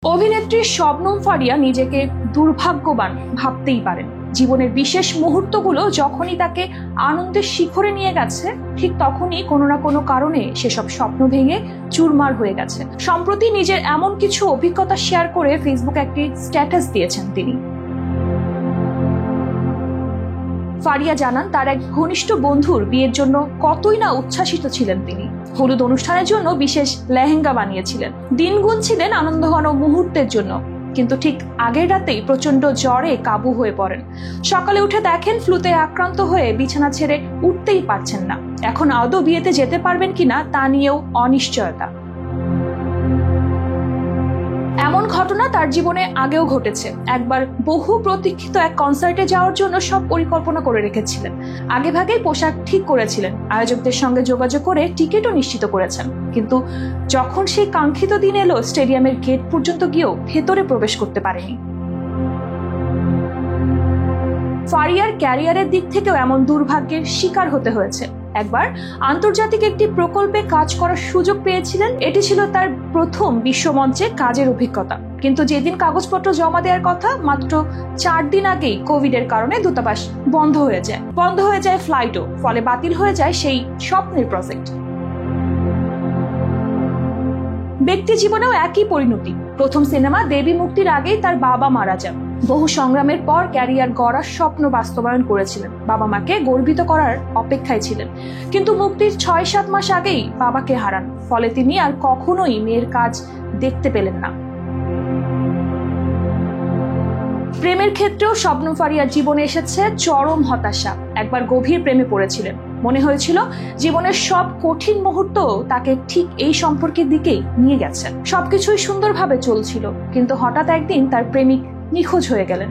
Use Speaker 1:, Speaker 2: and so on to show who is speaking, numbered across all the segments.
Speaker 1: অভিনেত্রী শবনম ফারিয়া নিজেকে দুর্ভাগ্যবান ভাবতেই পারেন। জীবনের বিশেষ মুহূর্তগুলো যখনই তাকে আনন্দের শিখরে নিয়ে গেছে, ঠিক তখনই কোনো না কোনো কারণে সেসব স্বপ্ন ভেঙে চুরমার হয়ে গেছে। সম্প্রতি নিজের এমন কিছু অভিজ্ঞতা শেয়ার করে ফেসবুকে একটি স্ট্যাটাস দিয়েছেন তিনি। ফারিয়া জানান, তার এক ঘনিষ্ঠ বন্ধুর বিয়ের জন্য কতই না উচ্ছ্বাসিত ছিলেন তিনি। হলুদ অনুষ্ঠানের জন্য বিশেষ লেহেঙ্গা বানিয়েছিলেন, দিন গুনছিলেন আনন্দঘন মুহূর্তের জন্য। কিন্তু ঠিক আগের রাতেই প্রচন্ড জ্বরে কাবু হয়ে পড়েন। সকালে উঠে দেখেন ফ্লুতে আক্রান্ত হয়ে বিছানা ছেড়ে উঠতেই পারছেন না। এখন আদৌ বিয়েতে যেতে পারবেন কিনা তা নিয়েও অনিশ্চয়তা। এমন ঘটনা তার জীবনে আগেও ঘটেছে। একবার বহু প্রতীক্ষিত এক কনসার্টে যাওয়ার জন্য সব পরিকল্পনা করে রেখেছিলেন। আগেভাগেই পোশাক ঠিক করেছিলেন, আয়োজকদের সঙ্গে যোগাযোগ করে টিকিটও নিশ্চিত করেছেন। কিন্তু যখন সেই কাঙ্ক্ষিত দিন এলো, স্টেডিয়ামের গেট পর্যন্ত গিয়েও ভেতরে প্রবেশ করতে পারেনি। ফারিয়ার ক্যারিয়ারের দিক থেকেও এমন দুর্ভাগ্যের শিকার হতে হয়েছে। একবার আন্তর্জাতিক একটি প্রকল্পে কাজ করার সুযোগ পেয়েছিলেন। এটি ছিল তার প্রথম বিশ্বমঞ্চে কাজের অভিজ্ঞতা। কিন্তু যেদিন কাগজপত্র জমা দেওয়ার কথা, মাত্র 4 দিন আগেই কোভিডের কারণে দূতাবাস বন্ধ হয়ে যায় ফ্লাইটও। ফলে বাতিল হয়ে যায় সেই স্বপ্নের প্রজেক্ট। ব্যক্তি জীবনেও একই পরিণতি। প্রথম সিনেমা দেবী মুক্তির আগেই তার বাবা মারা যান। বহু সংগ্রামের পর ক্যারিয়ার গড়ার স্বপ্ন বাস্তবায়ন করেছিলেন। বাবা মাকে গর্বিত করার অপেক্ষায় ছিলেন। কিন্তু মুক্তির 6-7 মাস আগেই বাবাকে হারান। ফলে তিনি আর কখনোই মেয়ের কাজ দেখতে পেলেন না। প্রেমের ক্ষেত্রেও শবনম ফারিয়ার জীবনে এসেছে চরম হতাশা। একবার গভীর প্রেমে পড়েছিলেন। মনে হয়েছিল জীবনের সব কঠিন মুহূর্ত তাকে ঠিক এই সম্পর্কের দিকেই নিয়ে গেছে। সবকিছুই সুন্দরভাবে চলছিল, কিন্তু হঠাৎ একদিন তার প্রেমিক নিখোঁজ হয়ে গেলেন।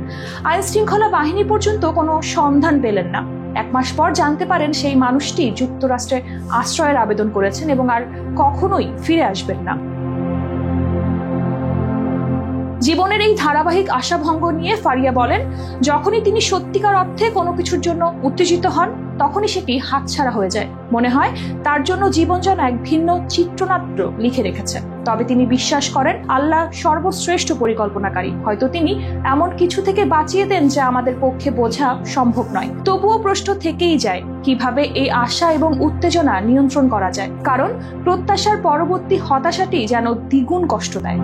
Speaker 1: আইন শৃঙ্খলা বাহিনী পর্যন্ত কোনো সন্ধান পেলেন না। 1 মাস পর জানতে পারেন সেই মানুষটি যুক্তরাষ্ট্রে আশ্রয়ের আবেদন করেছেন এবং আর কখনোই ফিরে আসবেন না। জীবনের এই ধারাবাহিক আশাভঙ্গ নিয়ে ফারিয়া বলেন, যখনই তিনি সত্যিকার অর্থে কোনো কিছুর জন্য উত্তেজিত হন, তখনই সেটি হাতছাড়া হয়ে যায়। মনে হয় তার জন্য জীবন যেন এক ভিন্ন চিত্রনাট্য লিখে রেখেছে। তবে তিনি বিশ্বাস করেন আল্লাহ সর্বশ্রেষ্ঠ পরিকল্পনাকারী। হয়তো তিনি এমন কিছু থেকে বাঁচিয়ে দেন যা আমাদের পক্ষে বোঝা সম্ভব নয়। তবুও প্রশ্ন থেকেই যায়, কিভাবে এই আশা এবং উত্তেজনা নিয়ন্ত্রণ করা যায়। কারণ প্রত্যাশার পরবর্তী হতাশাটি যেন দ্বিগুণ কষ্ট দেয়।